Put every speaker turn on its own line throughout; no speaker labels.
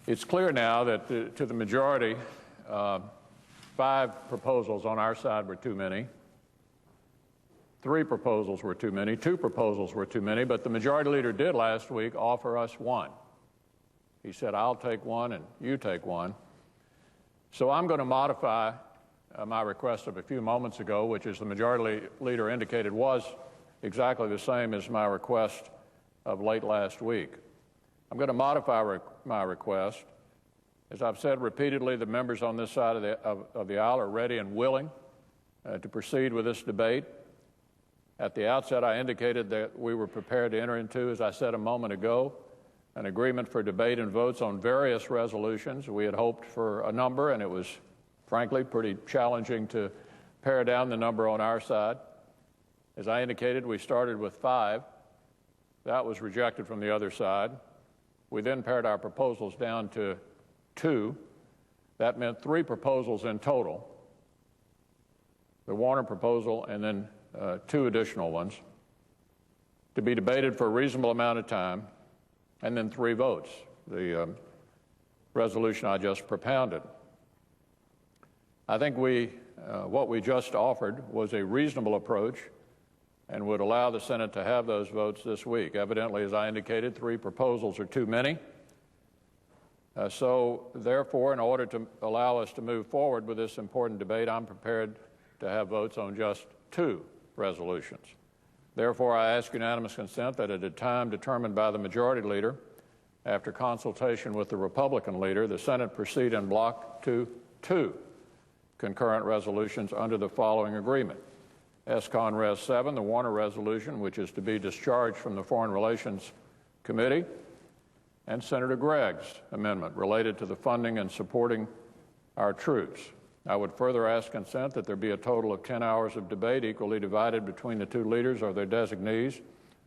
It's clear now that to the majority, 5 proposals on our side were too many. 3 proposals were too many. 2 proposals were too many. But the majority leader did last week offer us 1. He said, I'll take 1 and you take 1. So I'm going to modify my request of a few moments ago, which, as the majority leader indicated, was exactly the same as my request of late last week. I'm going to modify my request. As I've said repeatedly, the members on this side of the aisle are ready and willing to proceed with this debate. At the outset, I indicated that we were prepared to enter into, as I said a moment ago, an agreement for debate and votes on various resolutions. We had hoped for a number, and it was, frankly, pretty challenging to pare down the number on our side. As I indicated, we started with 5. That was rejected from the other side. We then pared our proposals down to 2. That meant 3 proposals in total, the Warner proposal and then 2 additional ones, to be debated for a reasonable amount of time, and then 3 votes, the resolution I just propounded. I think what we just offered was a reasonable approach and would allow the Senate to have those votes this week. Evidently, as I indicated, 3 proposals are too many. So, therefore, in order to allow us to move forward with this important debate, I'm prepared to have votes on just 2 resolutions. Therefore, I ask unanimous consent that at a time determined by the majority leader, after consultation with the Republican leader, the Senate proceed in block to 2 concurrent resolutions under the following agreement. S-Con Res 7, the Warner resolution, which is to be discharged from the Foreign Relations Committee, and Senator Gregg's amendment related to the funding and supporting our troops. I would further ask consent that there be a total of 10 hours of debate equally divided between the 2 leaders or their designees,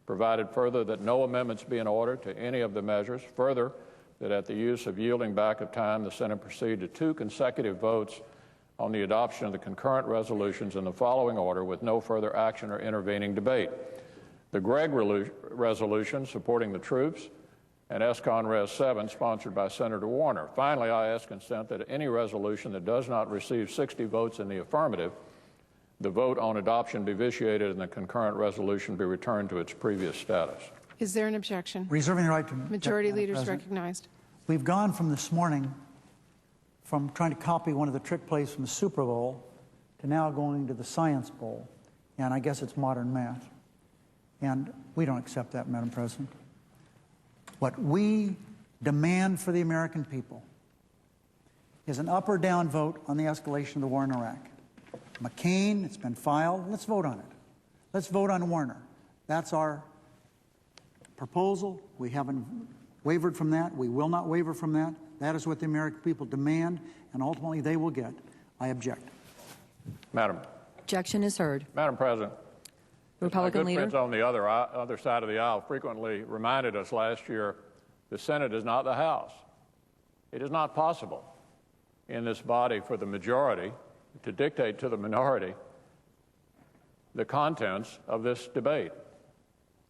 provided further that no amendments be in order to any of the measures. Further, that at the use of yielding back of time, the Senate proceed to 2 consecutive votes on the adoption of the concurrent resolutions in the following order with no further action or intervening debate. The Gregg resolution supporting the troops and S-Con Res 7 sponsored by Senator Warner. Finally, I ask consent that any resolution that does not receive 60 votes in the affirmative, the vote on adoption be vitiated and the concurrent resolution be returned to its previous status.
Is there an objection?
Reserving the right to
Majority Leader is recognized.
We've gone from this morning from trying to copy one of the trick plays from the Super Bowl to now going to the Science Bowl. And I guess it's modern math. And we don't accept that, Madam President. What we demand for the American people is an up or down vote on the escalation of the war in Iraq. McCain, it's been filed. Let's vote on it. Let's vote on Warner. That's our proposal. We haven't wavered from that. We will not waver from that. That is what the American people demand, and ultimately they will get. I object.
Madam.
Objection is heard.
Madam President.
Republican
my good
leader.
friends on the other side of the aisle frequently reminded us last year the Senate is not the House. It is not possible in this body for the majority to dictate to the minority the contents of this debate.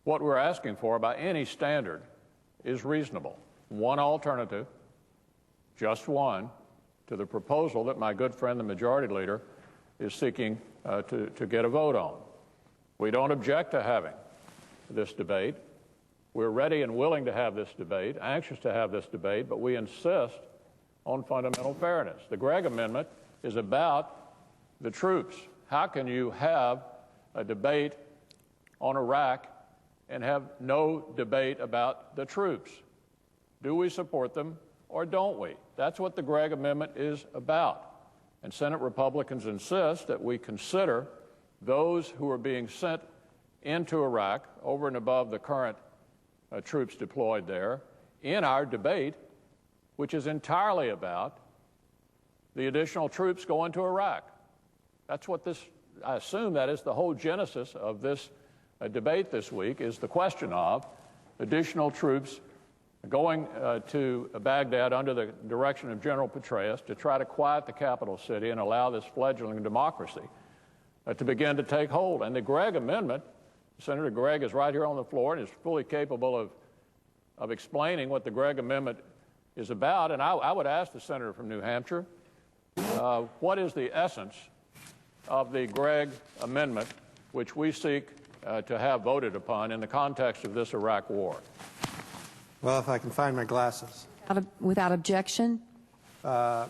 What we're asking for by any standard is reasonable. One alternative, just one, to the proposal that my good friend, the majority leader, is seeking to get a vote on. We don't object to having this debate. We're ready and willing to have this debate, anxious to have this debate, but we insist on fundamental fairness. The Gregg Amendment is about the troops. How can you have a debate on Iraq and have no debate about the troops? Do we support them or don't we? That's what the Gregg Amendment is about. And Senate Republicans insist that we consider those who are being sent into Iraq over and above the current troops deployed there in our debate, which is entirely about the additional troops going to Iraq. That's what this, I assume that is the whole genesis of this debate this week, is the question of additional troops going to Baghdad under the direction of General Petraeus to try to quiet the capital city and allow this fledgling democracy to begin to take hold. And the Gregg Amendment, Senator Gregg is right here on the floor and is fully capable of explaining what the Gregg Amendment is about. And I would ask the senator from New Hampshire, what is the essence of the Gregg amendment, which we seek to have voted upon in the context of this Iraq war?
Well, if I can find my glasses.
Without objection.
I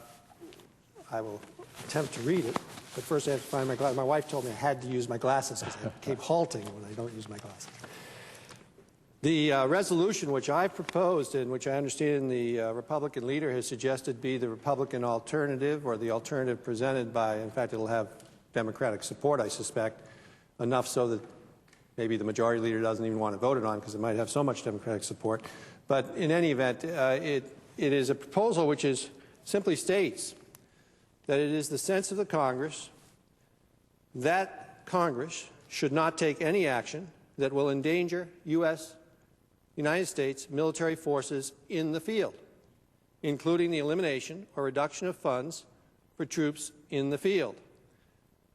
will attempt to read it, but first I have to find my glasses. My wife told me I had to use my glasses because I keep halting when I don't use my glasses. The resolution which I proposed and which I understand the Republican leader has suggested be the Republican alternative, or the alternative presented by, in fact, it'll have Democratic support, I suspect, enough so that maybe the majority leader doesn't even want to vote it on because it might have so much Democratic support. But in any event, it is a proposal which simply states that it is the sense of the Congress that Congress should not take any action that will endanger United States military forces in the field, including the elimination or reduction of funds for troops in the field.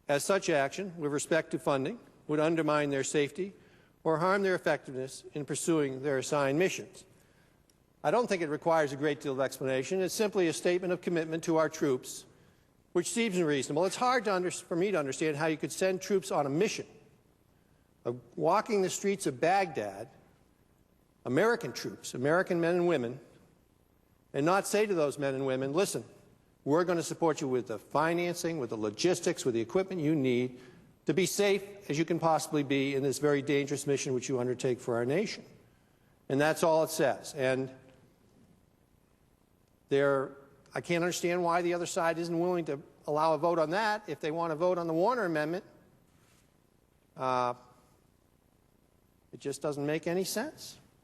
As such action, with respect to funding, would undermine their safety or harm their effectiveness in pursuing their assigned missions. I don't think it requires a great deal of explanation. It's simply a statement of commitment to our troops, which seems reasonable. It's hard for me to understand how you could send troops on a mission of walking the streets of Baghdad, American troops, American men and women, and not say to those men and women, listen, we're going to support you with the financing, with the logistics, with the equipment you need to be safe as you can possibly be in this very dangerous mission which you undertake for our nation. And that's all it says. And I can't understand why the other side isn't willing to allow a vote on that. If they want to vote on the Warner Amendment, it just doesn't make any sense.